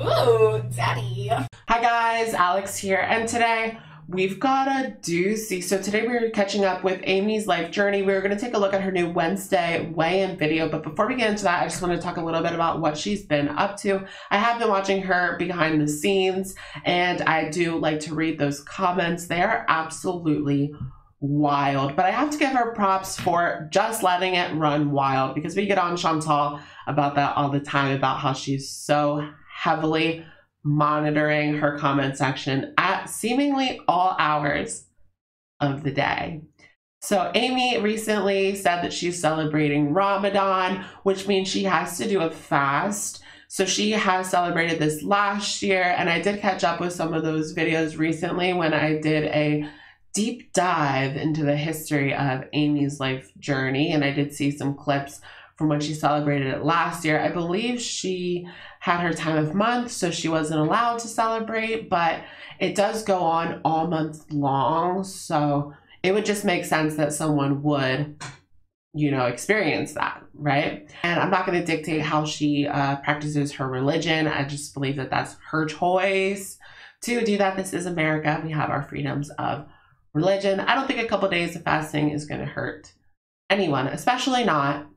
Ooh, daddy. Hi guys, Alex here, and today we've got a doozy. So today we're catching up with Amy's life journey. We're going to take a look at her new Wednesday weigh-in video, but before we get into that, I just want to talk a little bit about what she's been up to. I have been watching her behind the scenes, and I do like to read those comments. They are absolutely wild, but I have to give her props for just letting it run wild, because we get on Chantal about that all the time, about how she's so heavily monitoring her comment section at seemingly all hours of the day. So Amy recently said that she's celebrating Ramadan, which means she has to do a fast. So she has celebrated this last year, and I did catch up with some of those videos recently when I did a deep dive into the history of Amy's life journey, and I did see some clips from when she celebrated it last year. I believe she had her time of month, so she wasn't allowed to celebrate, but it does go on all month long, so it would just make sense that someone would, experience that, right? And I'm not going to dictate how she practices her religion. I just believe that that's her choice to do that. This is America. We have our freedoms of religion. I don't think a couple days of fasting is going to hurt anyone, especially not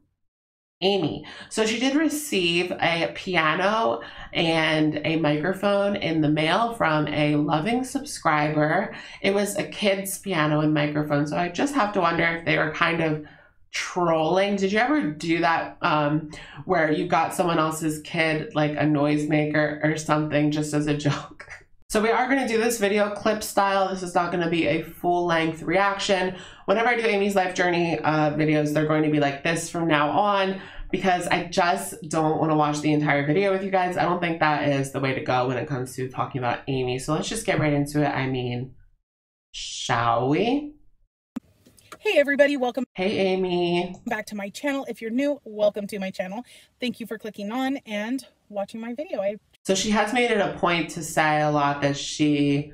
Amy. So she did receive a piano and a microphone in the mail from a loving subscriber. It was a kid's piano and microphone, so I just have to wonder if they were kind of trolling. Did you ever do that where you got someone else's kid like a noisemaker or something just as a joke? So we are going to do this video clip style. This is not going to be a full-length reaction. Whenever I do Amy's life journey videos, they're going to be like this from now on, because I just don't want to watch the entire video with you guys. I don't think that is the way to go when it comes to talking about Amy. So let's just get right into it. I mean, shall we? Hey everybody, welcome. Hey Amy. Back to my channel. If you're new, welcome to my channel. Thank you for clicking on and watching my video. So she has made it a point to say a lot that she,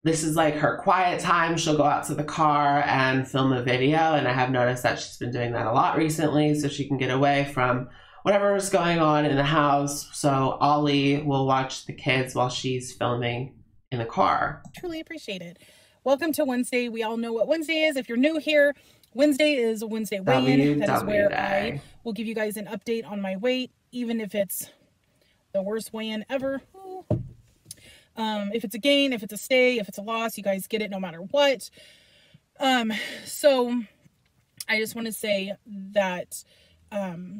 this is like her quiet time. She'll go out to the car and film a video. And I have noticed that she's been doing that a lot recently, so she can get away from whatever is going on in the house. So Ollie will watch the kids while she's filming in the car. Truly appreciate it. Welcome to Wednesday. We all know what Wednesday is. If you're new here, Wednesday is Wednesday weigh-in. That is where I will give you guys an update on my weight, even if it's the worst weigh-in ever. If it's a gain, if it's a stay, if it's a loss, you guys get it no matter what. So I just want to say that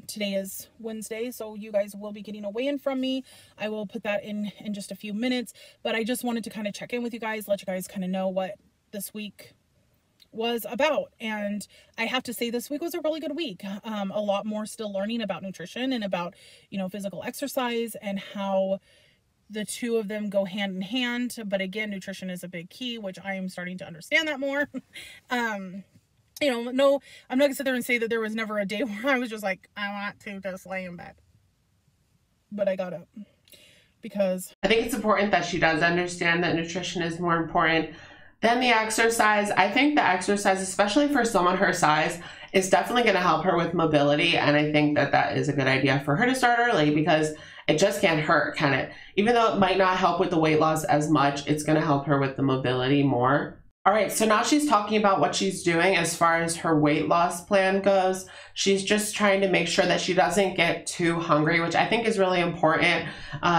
today is Wednesday, so you guys will be getting a weigh-in from me. I will put that in just a few minutes, but I just wanted to kind of check in with you guys, let you guys kind of know what this week was about. And I have to say, this week was a really good week. A lot more still learning about nutrition and about, physical exercise and how the two of them go hand in hand. But again, nutrition is a big key, which I am starting to understand that more. No, I'm not gonna sit there and say that there was never a day where I was just like, I want to just lay in bed. But I got up because I think it's important that she does understand that nutrition is more important than the exercise. I think the exercise, especially for someone her size, is definitely going to help her with mobility. And I think that that is a good idea for her to start early, because it just can't hurt, can it? Even though it might not help with the weight loss as much, it's going to help her with the mobility more. All right, so now she's talking about what she's doing as far as her weight loss plan goes. She's just trying to make sure that she doesn't get too hungry, which I think is really important.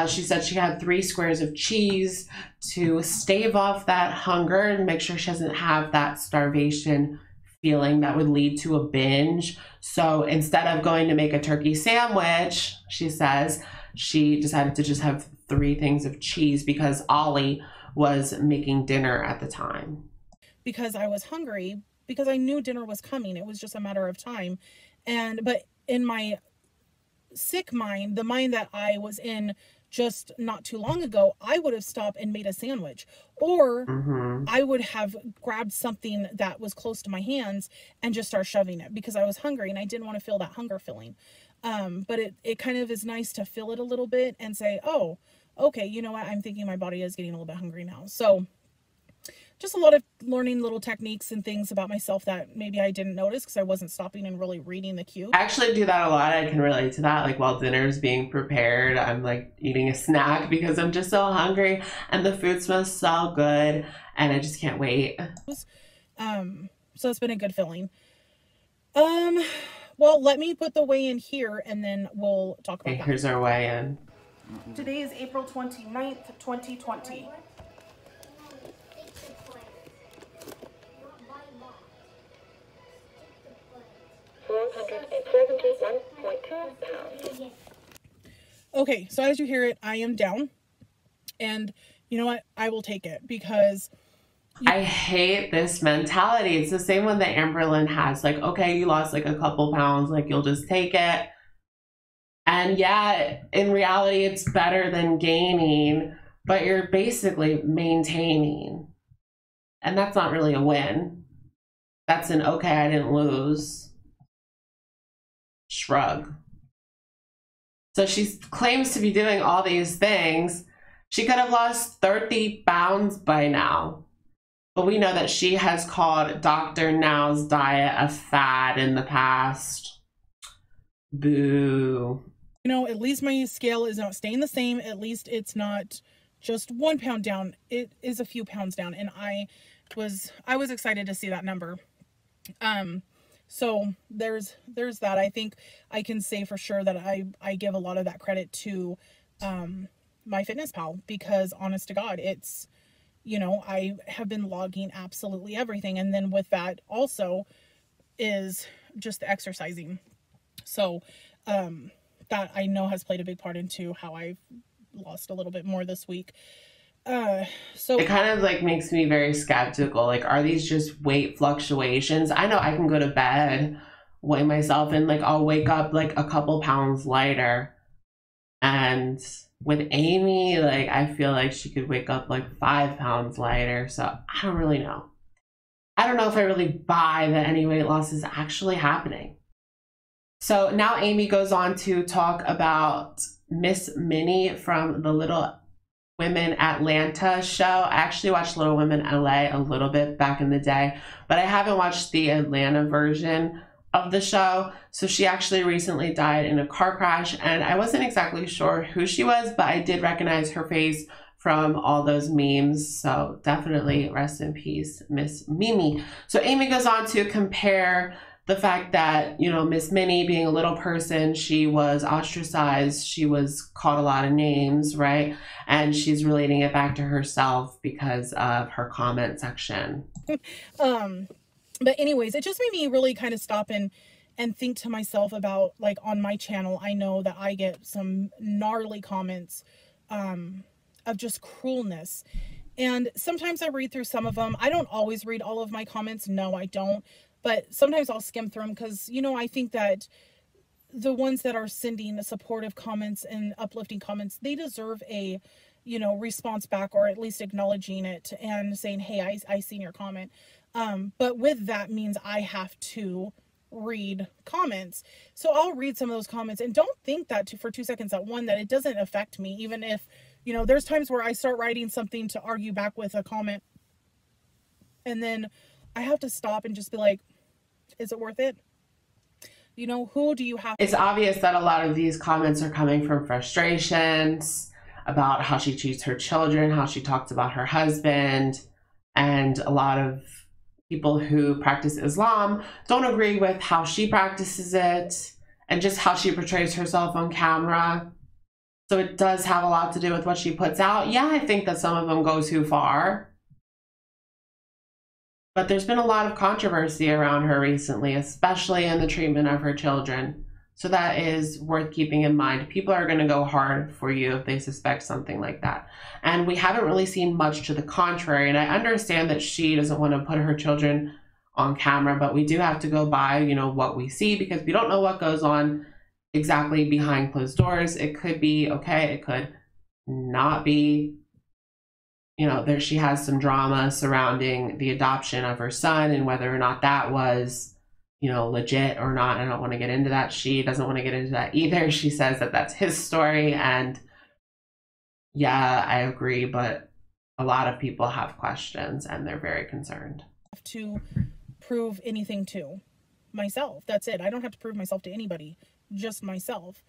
She said she had 3 squares of cheese to stave off that hunger and make sure she doesn't have that starvation feeling that would lead to a binge. So instead of going to make a turkey sandwich, she says, she decided to just have 3 things of cheese because Ollie was making dinner at the time. Because I was hungry, because I knew dinner was coming. It was just a matter of time. But in my sick mind, the mind that I was in just not too long ago, I would have stopped and made a sandwich, or I would have grabbed something that was close to my hands and just start shoving it because I was hungry and I didn't want to feel that hunger feeling. But it kind of is nice to feel it a little bit and say, oh, okay, you know what? I'm thinking my body is getting a little bit hungry now. So just a lot of learning little techniques and things about myself that maybe I didn't notice because I wasn't stopping and really reading the cue. I actually do that a lot. I can relate to that. Like while dinner is being prepared, I'm like eating a snack because I'm just so hungry and the food smells so good and I just can't wait. So it's been a good feeling. Well, let me put the weigh-in here and then we'll talk about that. Here's our weigh-in. Today is April 29th, 2020. Okay, so as you hear it, I am down. And you know what? I will take it because I hate this mentality. It's the same one that Amberlynn has. Like, okay, you lost like a couple pounds, like you'll just take it. And yeah, in reality, it's better than gaining, but you're basically maintaining. And that's not really a win. That's an okay, I didn't lose. Shrug. So she claims to be doing all these things. She could have lost 30 pounds by now. But we know that she has called Dr. Now's diet a fad in the past. Boo. You know, at least my scale is not staying the same. At least it's not just 1 pound down. It is a few pounds down. And I was excited to see that number. So there's that. I think I can say for sure that I give a lot of that credit to MyFitnessPal, because honest to God, it's, you know, I have been logging absolutely everything. And then with that also is just the exercising. So that I know has played a big part into how I've lost a little bit more this week. So it kind of like makes me very skeptical. Like, are these just weight fluctuations? I know I can go to bed, weigh myself, and like I'll wake up like a couple pounds lighter. And with Amy, like I feel like she could wake up like 5 pounds lighter. So I don't really know. I don't know if I really buy that any weight loss is actually happening. So now Amy goes on to talk about Miss Minnie from the Little Women Atlanta show. I actually watched Little Women LA a little bit back in the day, but I haven't watched the Atlanta version of the show. So she actually recently died in a car crash, and I wasn't exactly sure who she was, but I did recognize her face from all those memes. So definitely rest in peace, Miss Mimi. So Amy goes on to compare the fact that, you know, Miss Minnie being a little person, she was ostracized, she was called a lot of names, right? And she's relating it back to herself because of her comment section. But anyways, it just made me really kind of stop and think to myself about, like, on my channel, I know that I get some gnarly comments of just cruelness. And sometimes I read through some of them. I don't always read all of my comments. No, I don't. But sometimes I'll skim through them because, you know, I think that the ones that are sending supportive comments and uplifting comments, they deserve a, you know, response back, or at least acknowledging it and saying, hey, I seen your comment. But with that means I have to read comments. So I'll read some of those comments, and don't think that for 2 seconds that it doesn't affect me. Even if, you know, there's times where I start writing something to argue back with a comment, and then I have to stop and just be like, is it worth it? You know, who do you have? It's obvious that a lot of these comments are coming from frustrations about how she treats her children, how she talks about her husband, and a lot of people who practice Islam don't agree with how she practices it and just how she portrays herself on camera. So it does have a lot to do with what she puts out. Yeah, I think that some of them go too far. But there's been a lot of controversy around her recently, especially in the treatment of her children. So that is worth keeping in mind. People are going to go hard for you if they suspect something like that. And we haven't really seen much to the contrary. And I understand that she doesn't want to put her children on camera, but we do have to go by, you know, what we see, because we don't know what goes on exactly behind closed doors. It could be okay, it could not be. You know, there she has some drama surrounding the adoption of her son and whether or not that was, you know, legit or not. I don't want to get into that. She doesn't want to get into that either. She says that that's his story, and yeah, I agree, but a lot of people have questions and they're very concerned. To prove anything to myself. That's it. I don't have to prove myself to anybody, just myself.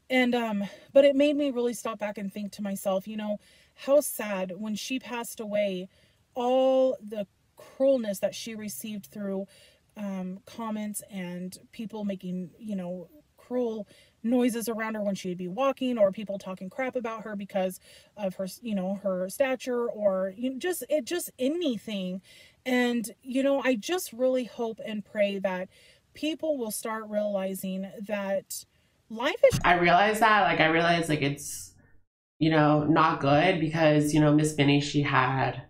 And but it made me really stop back and think to myself, you know, how sad when she passed away, all the cruelness that she received through comments and people making, you know, cruel noises around her when she'd be walking, or people talking crap about her because of her, you know, her stature, or you know, just anything. And you know, I just really hope and pray that people will start realizing that life is... I realize like it's, you know, not good because, you know, Miss Minnie, she had,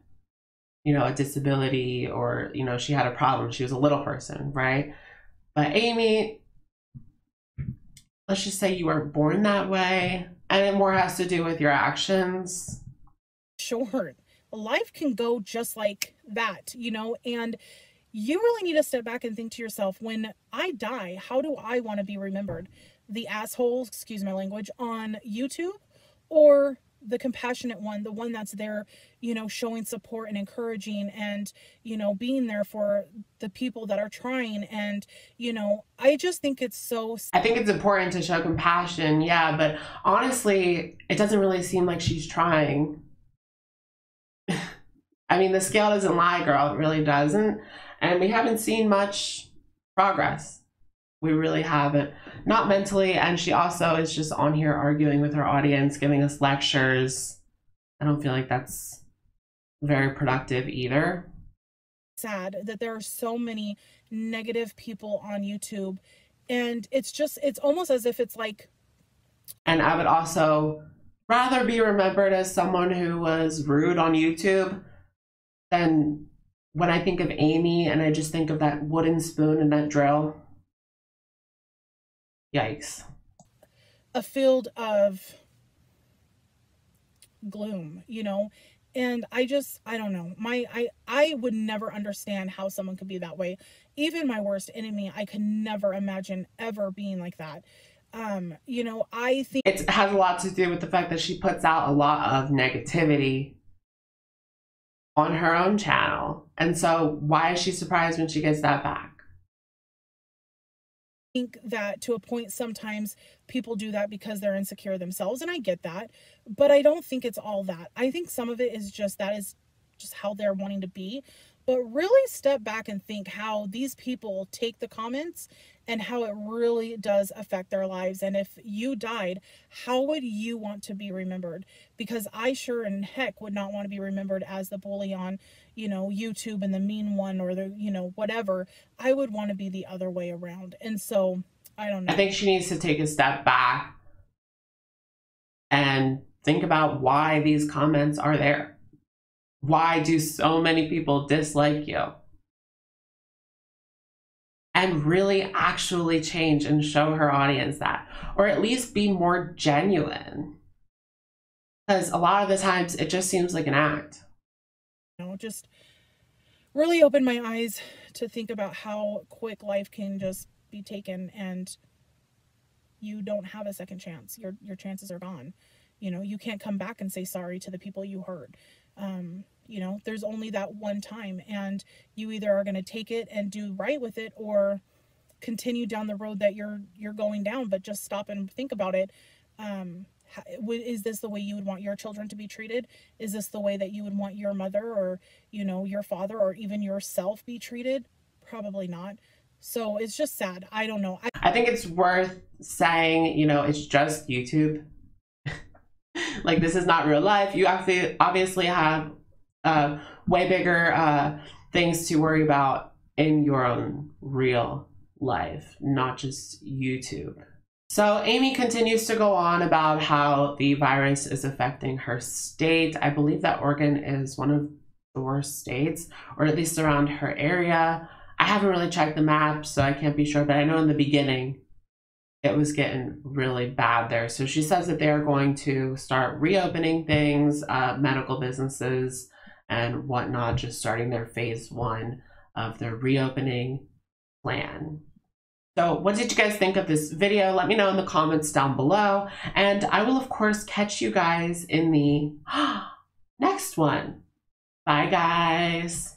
you know, a disability, or, you know, she had a problem. She was a little person, right? But Amy, let's just say you were born that way, and it more has to do with your actions. Short. Life can go just like that, you know, and you really need to step back and think to yourself, when I die, how do I want to be remembered? The asshole, excuse my language, on YouTube, or the compassionate one, the one that's there, you know, showing support and encouraging and, you know, being there for the people that are trying. And, you know, I just think it's so... I think it's important to show compassion, yeah, but honestly, it doesn't really seem like she's trying. I mean, the scale doesn't lie, girl. It really doesn't. And we haven't seen much progress. We really haven't. Not mentally. And she also is just on here arguing with her audience, giving us lectures. I don't feel like that's very productive either. Sad that there are so many negative people on YouTube. And it's just, it's almost as if it's like... And I would also rather be remembered as someone who was rude on YouTube than when I think of Amy and I just think of that wooden spoon and that drill. Yikes. A field of gloom, you know? And I don't know. I would never understand how someone could be that way. Even my worst enemy, I could never imagine ever being like that. You know, I think it has a lot to do with the fact that she puts out a lot of negativity on her own channel. And so why is she surprised when she gets that back? I think that to a point, sometimes people do that because they're insecure themselves, and I get that, but I don't think it's all that. I think some of it is just, that is just how they're wanting to be. But really step back and think how these people take the comments and how it really does affect their lives. And if you died, how would you want to be remembered? Because I sure in heck would not want to be remembered as the bully on, you know, YouTube and the mean one, or the, you know, whatever. I would want to be the other way around. And so, I don't know. I think she needs to take a step back and think about why these comments are there. Why do so many people dislike you? And really actually change and show her audience that, or at least be more genuine. Because a lot of the times it just seems like an act. You know, just really opened my eyes to think about how quick life can just be taken, and you don't have a second chance. Your chances are gone. You know, you can't come back and say sorry to the people you hurt. You know, there's only that one time, and you either are going to take it and do right with it, or continue down the road that you're going down. But just stop and think about it. Is this the way you would want your children to be treated? Is this the way that you would want your mother, or, you know, your father, or even yourself be treated? Probably not. So it's just sad. I don't know. I think it's worth saying, you know, it's just YouTube. Like, this is not real life. You obviously have way bigger things to worry about in your own real life, not just YouTube. So Amy continues to go on about how the virus is affecting her state. I believe that Oregon is one of the worst states, or at least around her area. I haven't really checked the map, so I can't be sure, but I know in the beginning it was getting really bad there. So she says that they're going to start reopening things, medical businesses and whatnot, just starting their phase 1 of their reopening plan. So what did you guys think of this video? Let me know in the comments down below. And I will, of course, catch you guys in the next one. Bye, guys.